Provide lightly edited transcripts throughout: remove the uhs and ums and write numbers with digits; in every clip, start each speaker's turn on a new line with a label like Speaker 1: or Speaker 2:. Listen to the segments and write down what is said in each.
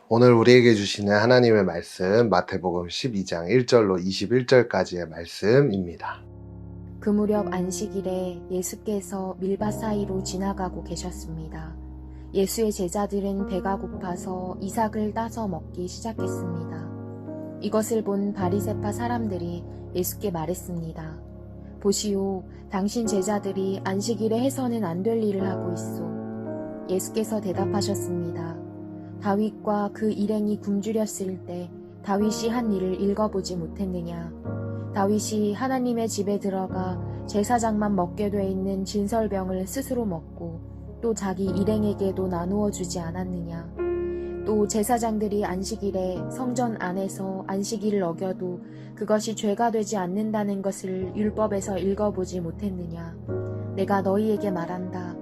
Speaker 1: 오늘 우리에게 주시는 하나님의 말씀 마태복음 12장 1절로 21절까지의 말씀입니다.
Speaker 2: 그 무렵 안식일에 예수께서 밀밭 사이로 지나가고 계셨습니다. 예수의 제자들은 배가 고파서 이삭을 따서 먹기 시작했습니다. 이것을 본 바리새파 사람들이 예수께 말했습니다. 보시오, 당신 제자들이 안식일에 해서는 안 될 일을 하고 있소. 예수께서 대답하셨습니다. 다윗과 그 일행이 굶주렸을 때 다윗이 한 일을 읽어보지 못했느냐? 다윗이 하나님의 집에 들어가 제사장만 먹게 돼 있는 진설병을 스스로 먹고 또 자기 일행에게도 나누어 주지 않았느냐? 또 제사장들이 안식일에 성전 안에서 안식일을 어겨도 그것이 죄가 되지 않는다는 것을 율법에서 읽어보지 못했느냐? 내가 너희에게 말한다.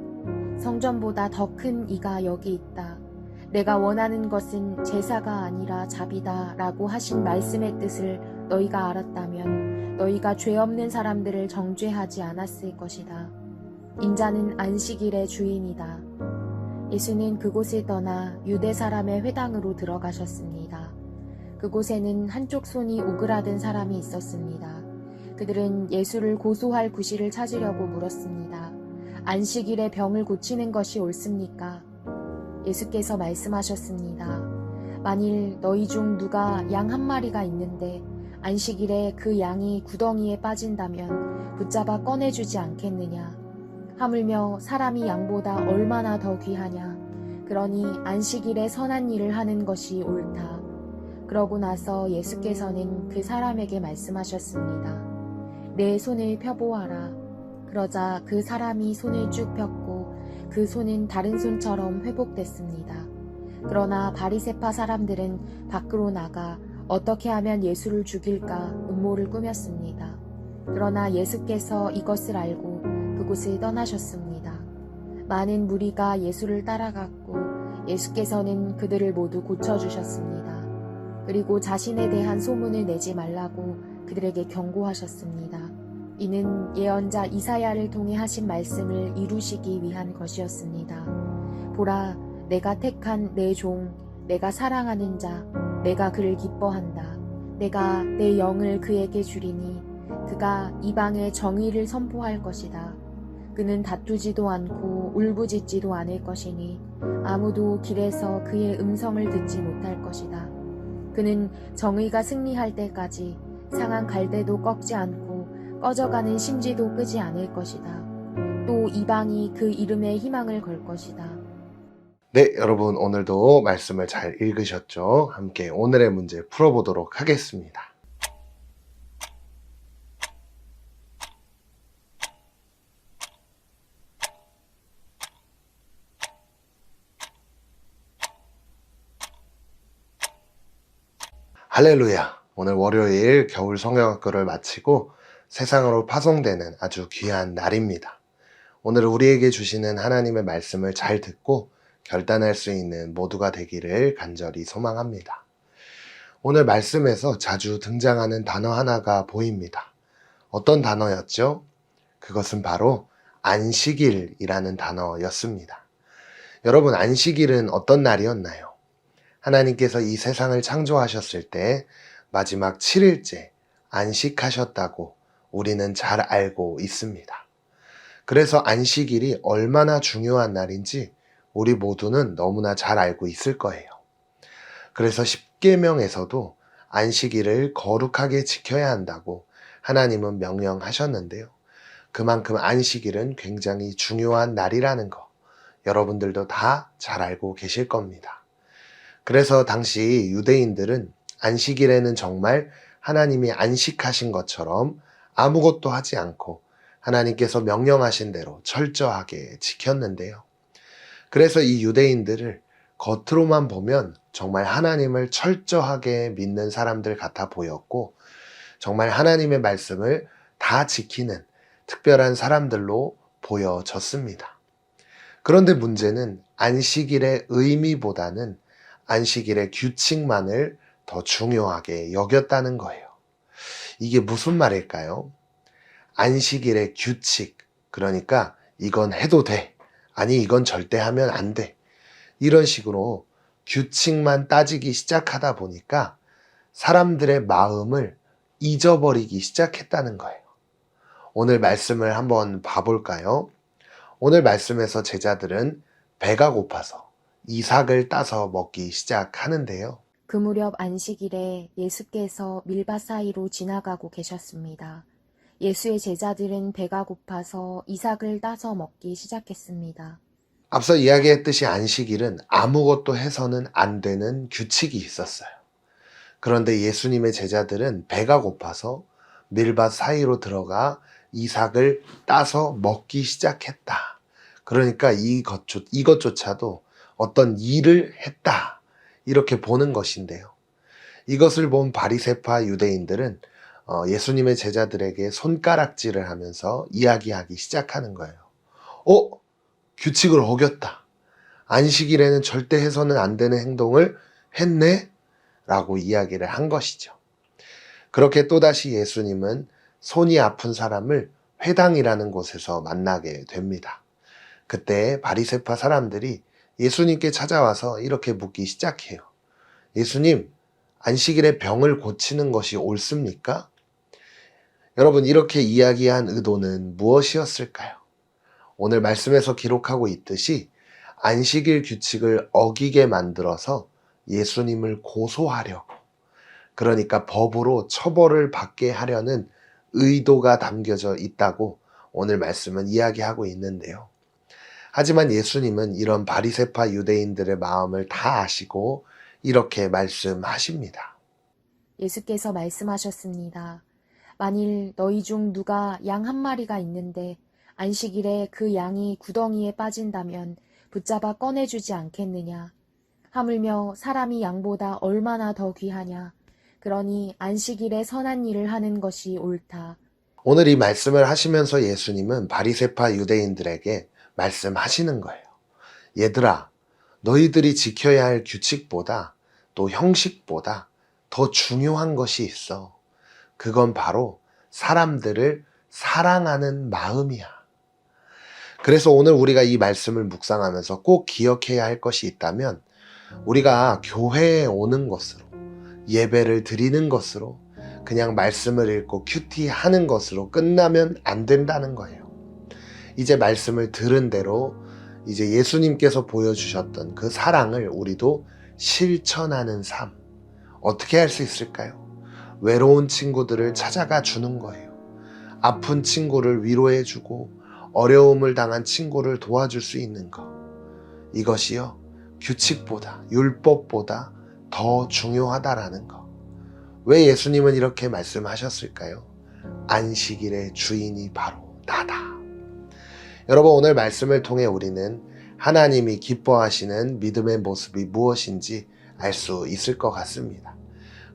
Speaker 2: 성전보다 더 큰 이가 여기 있다. 내가 원하는 것은 제사가 아니라 자비다 라고 하신 말씀의 뜻을 너희가 알았다면 너희가 죄 없는 사람들을 정죄하지 않았을 것이다. 인자는 안식일의 주인이다. 예수는 그곳을 떠나 유대 사람의 회당으로 들어가셨습니다. 그곳에는 한쪽 손이 오그라든 사람이 있었습니다. 그들은 예수를 고소할 구실을 찾으려고 물었습니다. 안식일에 병을 고치는 것이 옳습니까? 예수께서 말씀하셨습니다. 만일 너희 중 누가 양 한 마리가 있는데 안식일에 그 양이 구덩이에 빠진다면 붙잡아 꺼내주지 않겠느냐? 하물며 사람이 양보다 얼마나 더 귀하냐? 그러니 안식일에 선한 일을 하는 것이 옳다. 그러고 나서 예수께서는 그 사람에게 말씀하셨습니다. 내 손을 펴보아라. 그러자 그 사람이 손을 쭉 폈고 그 손은 다른 손처럼 회복됐습니다. 그러나 바리새파 사람들은 밖으로 나가 어떻게 하면 예수를 죽일까 음모를 꾸몄습니다. 그러나 예수께서 이것을 알고 그곳을 떠나셨습니다. 많은 무리가 예수를 따라갔고 예수께서는 그들을 모두 고쳐주셨습니다. 그리고 자신에 대한 소문을 내지 말라고 그들에게 경고하셨습니다. 이는 예언자 이사야를 통해 하신 말씀을 이루시기 위한 것이었습니다. 보라, 내가 택한 내 종, 내가 사랑하는 자, 내가 그를 기뻐한다. 내가 내 영을 그에게 주리니 그가 이방에 정의를 선포할 것이다. 그는 다투지도 않고 울부짖지도 않을 것이니 아무도 길에서 그의 음성을 듣지 못할 것이다. 그는 정의가 승리할 때까지 상한 갈대도 꺾지 않고 꺼져가는 심지도 끄지 않을 것이다. 또 이방이 그 이름에 희망을 걸 것이다.
Speaker 1: 네, 여러분 오늘도 말씀을 잘 읽으셨죠? 함께 오늘의 문제 풀어보도록 하겠습니다. 할렐루야! 오늘 월요일 겨울 성경학교를 마치고 세상으로 파송되는 아주 귀한 날입니다. 오늘 우리에게 주시는 하나님의 말씀을 잘 듣고 결단할 수 있는 모두가 되기를 간절히 소망합니다. 오늘 말씀에서 자주 등장하는 단어 하나가 보입니다. 어떤 단어였죠? 그것은 바로 안식일이라는 단어였습니다. 여러분, 안식일은 어떤 날이었나요? 하나님께서 이 세상을 창조하셨을 때 마지막 7일째 안식하셨다고 우리는 잘 알고 있습니다. 그래서 안식일이 얼마나 중요한 날인지 우리 모두는 너무나 잘 알고 있을 거예요. 그래서 십계명에서도 안식일을 거룩하게 지켜야 한다고 하나님은 명령하셨는데요. 그만큼 안식일은 굉장히 중요한 날이라는 거 여러분들도 다 잘 알고 계실 겁니다. 그래서 당시 유대인들은 안식일에는 정말 하나님이 안식하신 것처럼 아무것도 하지 않고 하나님께서 명령하신 대로 철저하게 지켰는데요. 그래서 이 유대인들을 겉으로만 보면 정말 하나님을 철저하게 믿는 사람들 같아 보였고 정말 하나님의 말씀을 다 지키는 특별한 사람들로 보여졌습니다. 그런데 문제는 안식일의 의미보다는 안식일의 규칙만을 더 중요하게 여겼다는 거예요. 이게 무슨 말일까요? 안식일의 규칙, 그러니까 이건 해도 돼, 아니 이건 절대 하면 안 돼, 이런 식으로 규칙만 따지기 시작하다 보니까 사람들의 마음을 잊어버리기 시작했다는 거예요. 오늘 말씀을 한번 봐볼까요? 오늘 말씀에서 제자들은 배가 고파서 이삭을 따서 먹기 시작하는데요.
Speaker 2: 그 무렵 안식일에 예수께서 밀밭 사이로 지나가고 계셨습니다. 예수의 제자들은 배가 고파서 이삭을 따서 먹기 시작했습니다.
Speaker 1: 앞서 이야기했듯이 안식일은 아무것도 해서는 안 되는 규칙이 있었어요. 그런데 예수님의 제자들은 배가 고파서 밀밭 사이로 들어가 이삭을 따서 먹기 시작했다. 그러니까 이것조차도 어떤 일을 했다. 이렇게 보는 것인데요. 이것을 본 바리새파 유대인들은 예수님의 제자들에게 손가락질을 하면서 이야기하기 시작하는 거예요. 규칙을 어겼다. 안식일에는 절대 해서는 안 되는 행동을 했네? 라고 이야기를 한 것이죠. 그렇게 또다시 예수님은 손이 아픈 사람을 회당이라는 곳에서 만나게 됩니다. 그때 바리새파 사람들이 예수님께 찾아와서 이렇게 묻기 시작해요. 예수님, 안식일에 병을 고치는 것이 옳습니까? 여러분, 이렇게 이야기한 의도는 무엇이었을까요? 오늘 말씀에서 기록하고 있듯이 안식일 규칙을 어기게 만들어서 예수님을 고소하려고, 그러니까 법으로 처벌을 받게 하려는 의도가 담겨져 있다고 오늘 말씀은 이야기하고 있는데요. 하지만 예수님은 이런 바리새파 유대인들의 마음을 다 아시고 이렇게 말씀하십니다.
Speaker 2: 예수께서 말씀하셨습니다. 만일 너희 중 누가 양 한 마리가 있는데 안식일에 그 양이 구덩이에 빠진다면 붙잡아 꺼내주지 않겠느냐. 하물며 사람이 양보다 얼마나 더 귀하냐. 그러니 안식일에 선한 일을 하는 것이 옳다.
Speaker 1: 오늘 이 말씀을 하시면서 예수님은 바리새파 유대인들에게 말씀하시는 거예요. 얘들아, 너희들이 지켜야 할 규칙보다 또 형식보다 더 중요한 것이 있어. 그건 바로 사람들을 사랑하는 마음이야. 그래서 오늘 우리가 이 말씀을 묵상하면서 꼭 기억해야 할 것이 있다면 우리가 교회에 오는 것으로, 예배를 드리는 것으로, 그냥 말씀을 읽고 큐티하는 것으로 끝나면 안 된다는 거예요. 이제 말씀을 들은 대로 이제 예수님께서 보여주셨던 그 사랑을 우리도 실천하는 삶. 어떻게 할 수 있을까요? 외로운 친구들을 찾아가 주는 거예요. 아픈 친구를 위로해주고 어려움을 당한 친구를 도와줄 수 있는 것. 이것이요, 규칙보다, 율법보다 더 중요하다라는 것. 왜 예수님은 이렇게 말씀하셨을까요? 안식일의 주인이 바로 나다. 여러분, 오늘 말씀을 통해 우리는 하나님이 기뻐하시는 믿음의 모습이 무엇인지 알 수 있을 것 같습니다.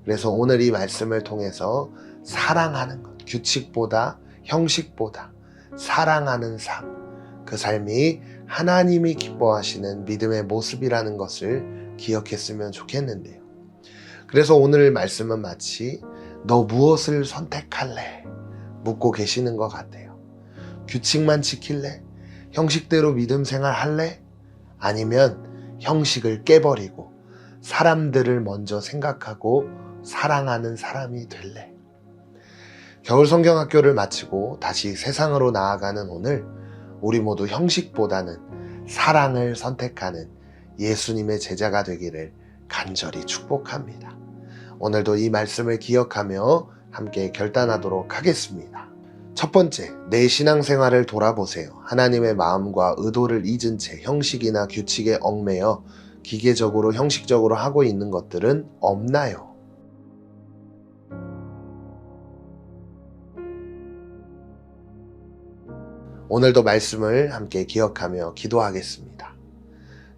Speaker 1: 그래서 오늘 이 말씀을 통해서 사랑하는 것, 규칙보다 형식보다 사랑하는 삶, 그 삶이 하나님이 기뻐하시는 믿음의 모습이라는 것을 기억했으면 좋겠는데요. 그래서 오늘 말씀은 마치 너 무엇을 선택할래? 묻고 계시는 것 같아요. 규칙만 지킬래? 형식대로 믿음 생활 할래? 아니면 형식을 깨버리고 사람들을 먼저 생각하고 사랑하는 사람이 될래? 겨울 성경학교를 마치고 다시 세상으로 나아가는 오늘, 우리 모두 형식보다는 사랑을 선택하는 예수님의 제자가 되기를 간절히 축복합니다. 오늘도 이 말씀을 기억하며 함께 결단하도록 하겠습니다. 첫 번째, 내 신앙생활을 돌아보세요. 하나님의 마음과 의도를 잊은 채 형식이나 규칙에 얽매여 기계적으로 형식적으로 하고 있는 것들은 없나요? 오늘도 말씀을 함께 기억하며 기도하겠습니다.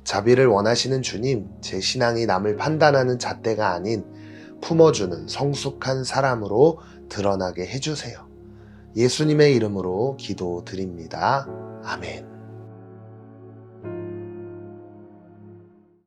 Speaker 1: 자비를 원하시는 주님, 제 신앙이 남을 판단하는 잣대가 아닌 품어주는 성숙한 사람으로 드러나게 해주세요. 예수님의 이름으로 기도드립니다. 아멘.